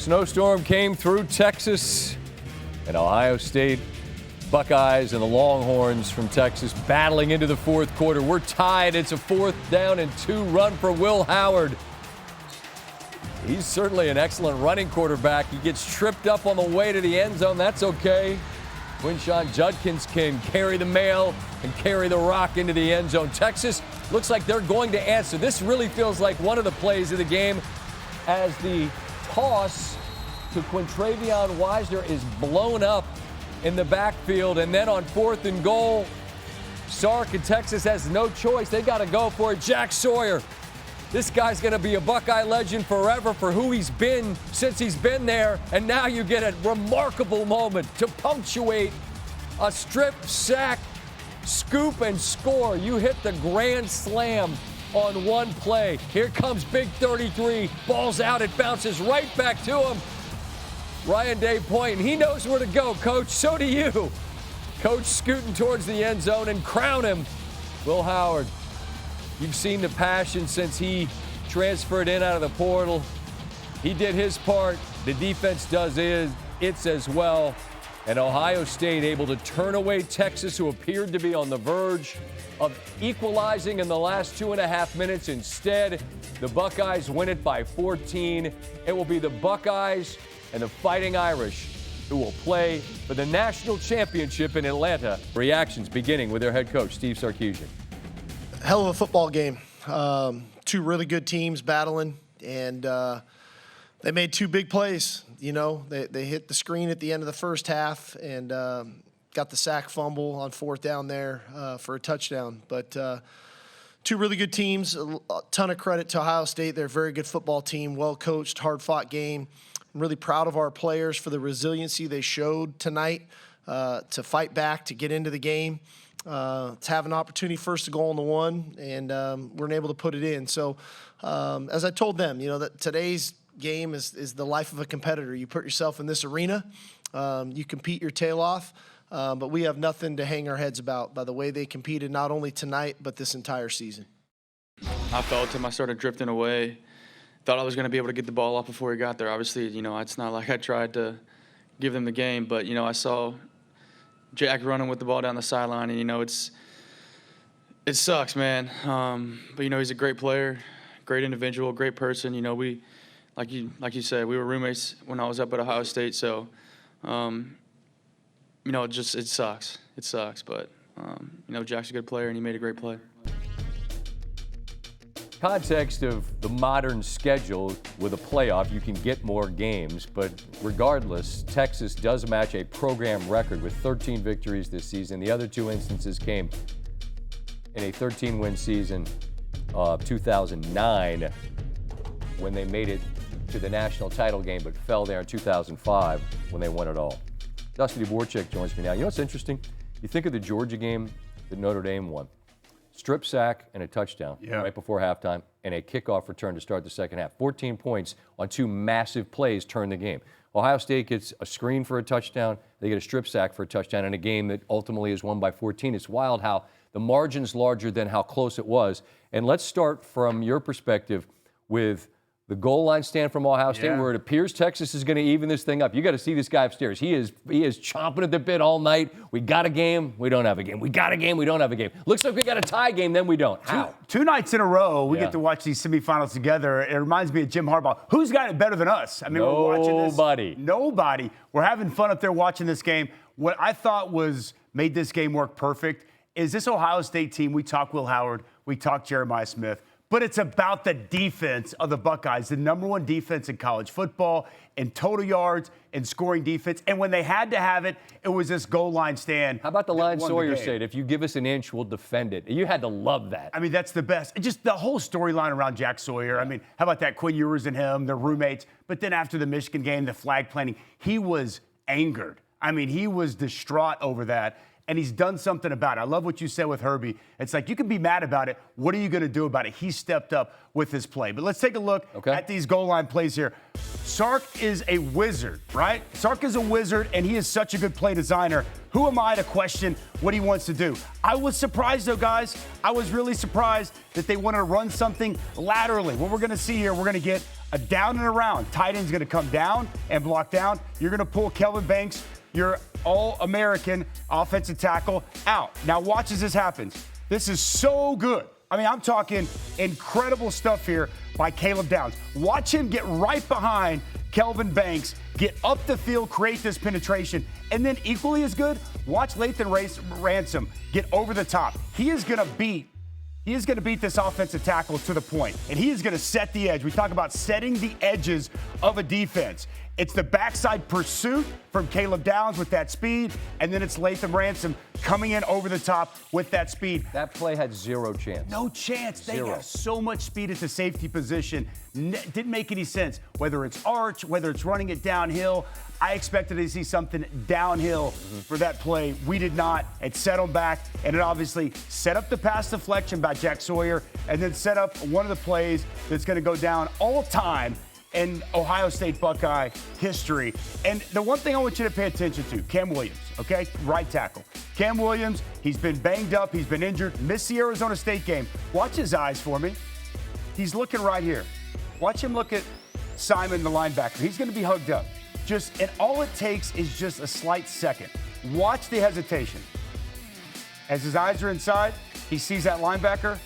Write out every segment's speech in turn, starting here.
snowstorm came through Texas, and Ohio State Buckeyes and the Longhorns from Texas battling into the fourth quarter. We're tied. It's a 4th down and 2 run for Will Howard. He's certainly an excellent running quarterback. He gets tripped up on the way to the end zone. That's okay. Quinshon Judkins can carry the mail and carry the rock into the end zone. Texas looks like they're going to answer. This really feels like one of the plays of the game as the toss to Quintravion Wisner is blown up in the backfield. And then on 4th and goal, Sark and Texas has no choice. They got to go for it. Jack Sawyer. This guy's going to be a Buckeye legend forever for who he's been since he's been there. And now you get a remarkable moment to punctuate a strip sack, scoop, and score. You hit the grand slam on one play. Here comes Big 33. Ball's out. It bounces right back to him. Ryan Day Point. He knows where to go, Coach. So do you. Coach scooting towards the end zone and crown him. Will Howard. You've seen the passion since he transferred in out of the portal. He did his part. The defense does its as well. And Ohio State able to turn away Texas, who appeared to be on the verge of equalizing in the last 2.5 minutes. Instead, the Buckeyes win it by 14. It will be the Buckeyes and the Fighting Irish who will play for the national championship in Atlanta. Reactions beginning with their head coach, Steve Sarkisian. Hell of a football game. Two really good teams battling, and they made 2 big plays. You know, they hit the screen at the end of the first half and got the sack fumble on 4th down there for a touchdown. But 2 really good teams. A ton of credit to Ohio State. They're a very good football team, well-coached, hard-fought game. I'm really proud of our players for the resiliency they showed tonight to fight back, to get into the game. To have an opportunity first to go on the one, and we're able to put it in. So as I told them, you know, that today's game is the life of a competitor. You put yourself in this arena, you compete your tail off, but we have nothing to hang our heads about by the way they competed, not only tonight, but this entire season. I felt him. I started drifting away. Thought I was going to be able to get the ball off before he got there. Obviously, you know, it's not like I tried to give them the game, but, you know, I saw Jack running with the ball down the sideline, and, you know, it sucks, man. But, you know, he's a great player, great individual, great person. You know, we, like you said, we were roommates when I was up at Ohio State. So, you know, it sucks. It sucks. But, you know, Jack's a good player, and he made a great play. Context of the modern schedule with a playoff, you can get more games, but regardless, Texas does match a program record with 13 victories this season. The other 2 instances came in a 13-win season of 2009 when they made it to the national title game but fell there in 2005 when they won it all. Dusty Dvoracek joins me now. You know what's interesting? You think of the Georgia game that Notre Dame won. Strip sack and a touchdown right before halftime, and a kickoff return to start the second half. 14 points on 2 massive plays turned the game. Ohio State gets a screen for a touchdown. They get a strip sack for a touchdown in a game that ultimately is won by 14. It's wild how the margin's larger than how close it was. And let's start from your perspective with the goal line stand from Ohio State, where it appears Texas is going to even this thing up. You got to see this guy upstairs. He is chomping at the bit all night. We got a game. We don't have a game. We got a game. We don't have a game. Looks like we got a tie game. Then we don't. How? Two nights in a row, we get to watch these semifinals together. It reminds me of Jim Harbaugh. Who's got it better than us? I mean, we're watching this. Nobody. We're having fun up there watching this game. What I thought made this game work perfect is this Ohio State team. We talk Will Howard. We talk Jeremiah Smith. But it's about the defense of the Buckeyes, the number 1 defense in college football, in total yards, and scoring defense. And when they had to have it, it was this goal line stand. How about the line Sawyer said, if you give us an inch, we'll defend it. You had to love that. I mean, that's the best. And just the whole storyline around Jack Sawyer. I mean, how about that? Quinn Ewers and him, their roommates. But then after the Michigan game, the flag planting, he was angered. I mean, he was distraught over that. And he's done something about it. I love what you said with Herbie. It's like, you can be mad about it. What are you going to do about it? He stepped up with his play. But let's take a look at these goal line plays here. Sark is a wizard, right? Sark is a wizard, and he is such a good play designer. Who am I to question what he wants to do? I was surprised, though, guys. I was really surprised that they want to run something laterally. What we're going to see here, we're going to get a down and around. Tight end's going to come down and block down. You're going to pull Kelvin Banks, your All-American offensive tackle, out. Now watch as this happens. This is so good. I mean, I'm talking incredible stuff here by Caleb Downs. Watch him get right behind Kelvin Banks, get up the field, create this penetration, and then equally as good, watch Lathan Ransom get over the top. He is going to beat this offensive tackle to the point, and he is going to set the edge. We talk about setting the edges of a defense. It's the backside pursuit from Caleb Downs with that speed, and then it's Lathan Ransom coming in over the top with that speed. That play had zero chance. No chance. They Zero. have so much speed at the safety position. Didn't make any sense. Whether it's arch, whether it's running it downhill, I expected to see something downhill for that play. We did not. It set them back, and it obviously set up the pass deflection by Jack Sawyer, and then set up one of the plays that's going to go down all time in Ohio State Buckeye history. And the one thing I want you to pay attention to, Cam Williams, okay? Right tackle. Cam Williams, he's been banged up, he's been injured, missed the Arizona State game. Watch his eyes for me. He's looking right here. Watch him look at Simon, the linebacker. He's going to be hugged up. And all it takes is just a slight second. Watch the hesitation. As his eyes are inside, he sees that linebacker.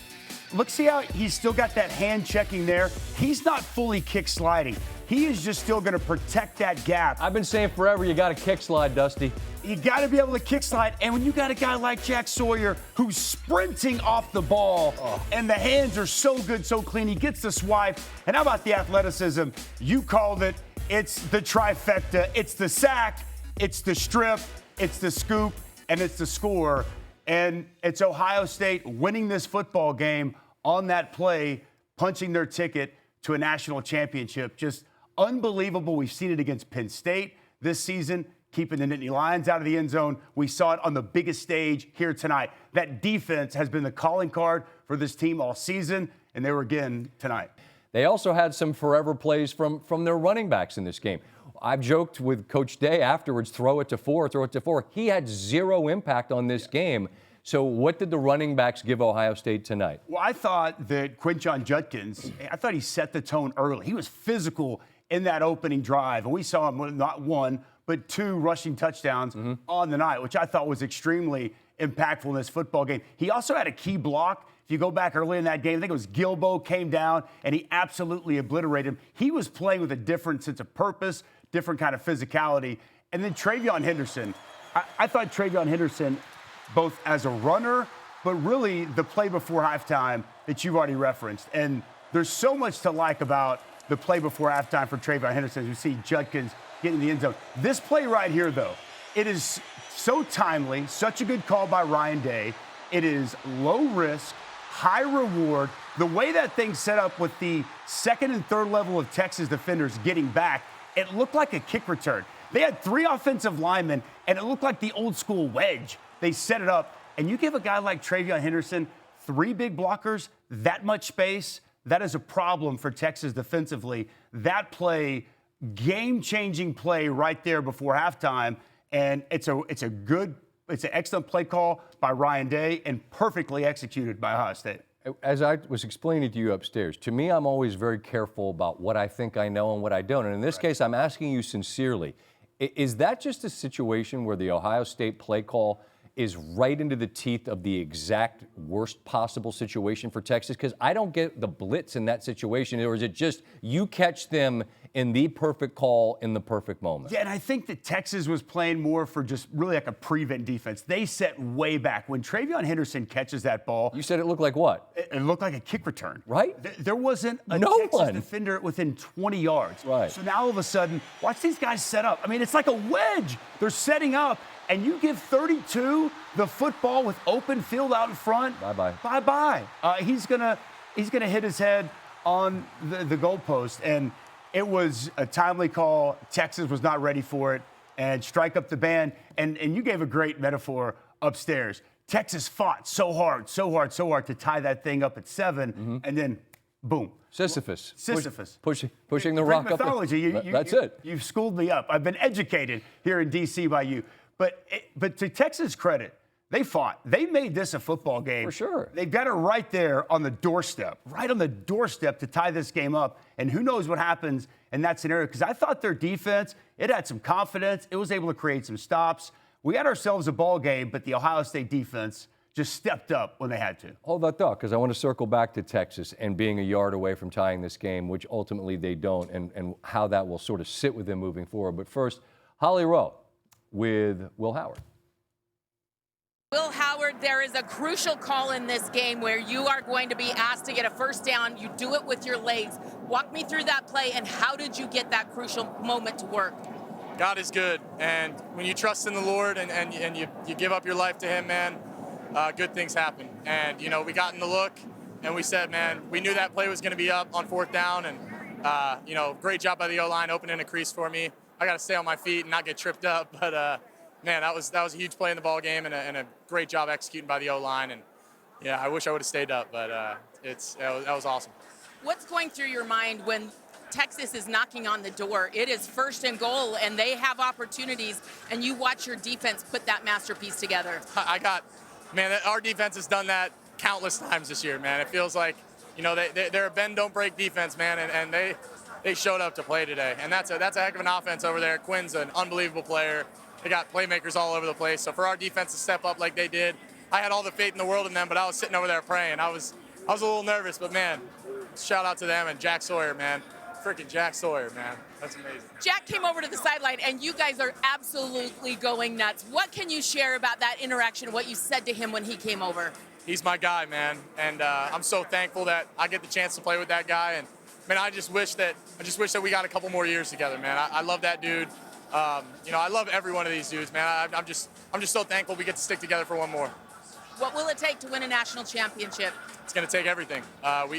Look, see how he's still got that hand checking there? He's not fully kick sliding. He is just still going to protect that gap. I've been saying forever, you got to kick slide, Dusty. You got to be able to kick slide. And when you got a guy like Jack Sawyer who's sprinting off the ball and the hands are so good, so clean, he gets the swipe. And how about the athleticism? You called it. It's the trifecta. It's the sack, it's the strip, it's the scoop, and it's the score. And it's Ohio State winning this football game on that play, punching their ticket to a national championship. Just unbelievable. We've seen it against Penn State this season, keeping the Nittany Lions out of the end zone. We saw it on the biggest stage here tonight. That defense has been the calling card for this team all season, and they were again tonight. They also had some forever plays from their running backs in this game. I've joked with Coach Day afterwards, throw it to four. He had zero impact on this game. So what did the running backs give Ohio State tonight? Well, I thought that Quinshon Judkins, I thought he set the tone early. He was physical in that opening drive, and we saw him with not one, but two rushing touchdowns on the night, which I thought was extremely impactful in this football game. He also had a key block. If you go back early in that game, I think it was Gilbo came down, and he absolutely obliterated him. He was playing with a different sense of purpose, different kind of physicality. And then TreVeyon Henderson. I thought TreVeyon Henderson, both as a runner, but really the play before halftime that you've already referenced. And there's so much to like about the play before halftime for TreVeyon Henderson as you see Judkins getting in the end zone. This play right here, though, it is so timely, such a good call by Ryan Day. It is low risk, high reward. The way that thing's set up with the second and third level of Texas defenders getting back, it looked like a kick return. They had three offensive linemen, and it looked like the old school wedge. They set it up, and you give a guy like TreVeyon Henderson three big blockers, that much space, that is a problem for Texas defensively. That play, game-changing play right there before halftime, and it's an excellent play call by Ryan Day and perfectly executed by Ohio State. As I was explaining to you upstairs, to me, I'm always very careful about what I think I know and what I don't. And in this case, I'm asking you sincerely, is that just a situation where the Ohio State play call is right into the teeth of the exact worst possible situation for Texas? Because I don't get the blitz in that situation. Or is it just you catch them in the perfect call in the perfect moment? Yeah, and I think that Texas was playing more for just really like a prevent defense. They set way back. When TreVeyon Henderson catches that ball. You said it looked like what? It looked like a kick return. Right? There wasn't a Texas defender within 20 yards. Right. So now all of a sudden, watch these guys set up. I mean, it's like a wedge. They're setting up. And you give 32 the football with open field out in front. Bye-bye. Bye-bye. He's gonna hit his head on the goalpost. And it was a timely call. Texas was not ready for it. And strike up the band. And you gave a great metaphor upstairs. Texas fought so hard to tie that thing up at 7. And then, boom. Sisyphus. Pushing the Great rock mythology. up. That's it. You've schooled me up. I've been educated here in D.C. by you. But to Texas' credit, They fought. They made this a football game. For sure. They've got it right there on the doorstep, to tie this game up. And who knows what happens in that scenario? Because I thought their defense, it had some confidence. It was able to create some stops. We had ourselves a ball game, but the Ohio State defense just stepped up when they had to. Hold that thought, because I want to circle back to Texas and being a yard away from tying this game, which ultimately they don't, and how that will sort of sit with them moving forward. But first, Holly Rowe with Will Howard. Will Howard, there is a crucial call in this game where you are going to be asked to get a first down. You do it with your legs. Walk me through that play, and how did you get that crucial moment to work? God is good, and when you trust in the Lord and you give up your life to Him, man, good things happen. And, you know, we got in the look, and we said, man, we knew that play was going to be up on 4th down, and, you know, great job by the O-line opening a crease for me. I got to stay on my feet and not get tripped up, but, man, that was a huge play in the ball game and a great job executing by the O-line. And, yeah, I wish I would have stayed up, but that was awesome. What's going through your mind when Texas is knocking on the door? It is 1st and goal, and they have opportunities, and you watch your defense put that masterpiece together. Man, our defense has done that countless times this year, man. It feels like, you know, they're a bend-don't-break defense, man, and they showed up to play today. And that's a heck of an offense over there. Quinn's an unbelievable player. They got playmakers all over the place. So for our defense to step up like they did, I had all the faith in the world in them, but I was sitting over there praying. I was a little nervous, but, man, shout out to them and Jack Sawyer, man. Freaking Jack Sawyer, man. That's amazing. Jack came over to the sideline, and you guys are absolutely going nuts. What can you share about that interaction, what you said to him when he came over? He's my guy, man, and I'm so thankful that I get the chance to play with that guy. And, man, I just wish that we got a couple more years together, man. I love that dude. You know, I love every one of these dudes, man. I'm just so thankful we get to stick together for one more. What will it take to win a national championship? It's going to take everything.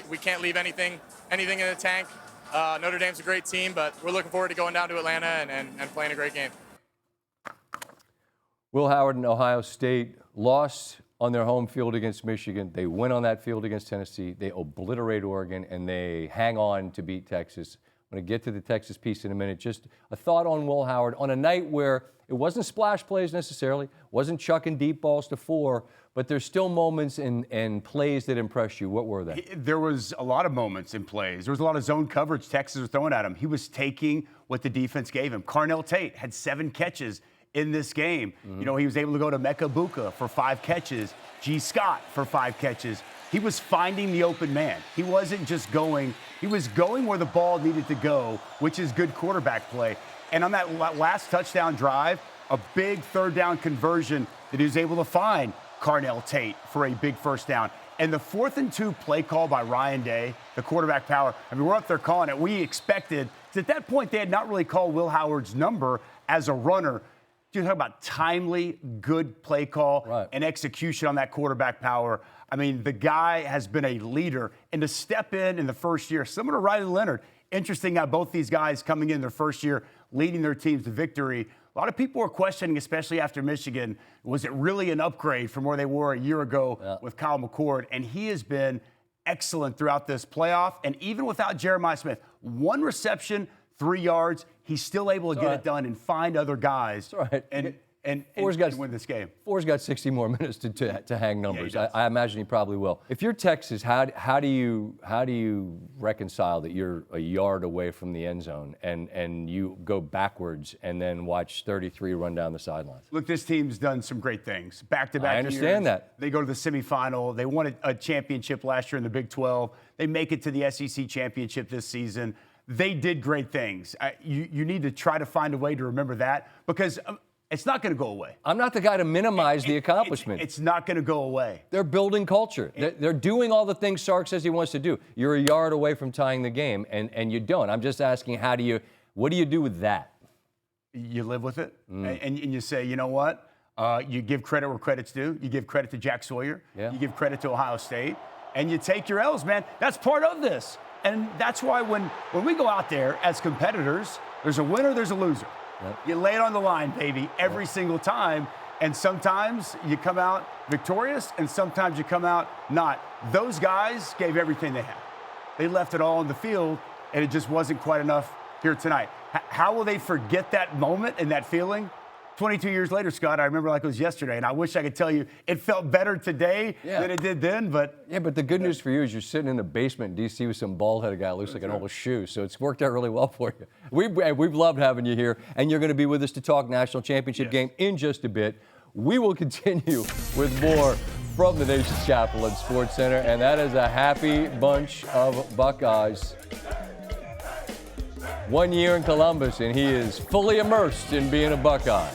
We can't leave anything in the tank. Notre Dame's a great team, but we're looking forward to going down to Atlanta and playing a great game. Will Howard and Ohio State lost on their home field against Michigan. They win on that field against Tennessee. They obliterate Oregon, and they hang on to beat Texas. I'm going to get to the Texas piece in a minute. Just a thought on Will Howard on a night where it wasn't splash plays necessarily, wasn't chucking deep balls to 4, but there's still moments and plays that impressed you. What were they? There was a lot of moments in plays. There was a lot of zone coverage Texas was throwing at him. He was taking what the defense gave him. Carnell Tate had 7 catches in this game. Mm-hmm. You know, he was able to go to Mecca Buka for 5 catches, G. Scott for 5 catches. He was finding the open man. He wasn't just going. He was going where the ball needed to go, which is good quarterback play. And on that last touchdown drive, a big 3rd down conversion that he was able to find Carnell Tate for a big first down. And the 4th and 2 play call by Ryan Day, the quarterback power, I mean, we're up there calling it. We expected, at that point, they had not really called Will Howard's number as a runner. You're talking about timely, good play call and execution on that quarterback power. I mean, the guy has been a leader. And to step in the first year, similar to Riley Leonard, interesting how both these guys coming in their first year, leading their teams to victory. A lot of people were questioning, especially after Michigan, was it really an upgrade from where they were a year ago with Kyle McCord? And he has been excellent throughout this playoff. And even without Jeremiah Smith, 1 reception, 3 yards, he's still able to get it done and find other guys and win this game. Ford's got 60 more minutes to hang numbers. I imagine he probably will. If you're Texas, how do you reconcile that you're a yard away from the end zone and you go backwards and then watch 33 run down the sidelines? Look, this team's done some great things. Back-to-back I understand years. that. They go to the semifinal. They won a championship last year in the Big 12. They make it to the SEC championship this season. They did great things. You need to try to find a way to remember that because it's not going to go away. I'm not the guy to minimize the accomplishment. It's not going to go away. They're building culture. They're doing all the things Sark says he wants to do. You're a yard away from tying the game, and you don't. I'm just asking, what do you do with that? You live with it, and you say, you know what? You give credit where credit's due. You give credit to Jack Sawyer. Yeah. You give credit to Ohio State, and you take your L's, man. That's part of this. And that's why when we go out there as competitors, there's a winner, there's a loser. Yep. You lay it on the line, baby, every single time. And sometimes you come out victorious, and sometimes you come out not. Those guys gave everything they had. They left it all on the field, and it just wasn't quite enough here tonight. How will they forget that moment and that feeling? 22 years later, Scott, I remember like it was yesterday, and I wish I could tell you it felt better today than it did then, but... Yeah, but the good news for you is you're sitting in the basement in D.C. with some bald-headed guy who looks like an old shoe, so it's worked out really well for you. We've loved having you here, and you're going to be with us to talk national championship game in just a bit. We will continue with more from the nation's capital and SportsCenter, and that is a happy bunch of Buckeyes. 1 year in Columbus, and he is fully immersed in being a Buckeye.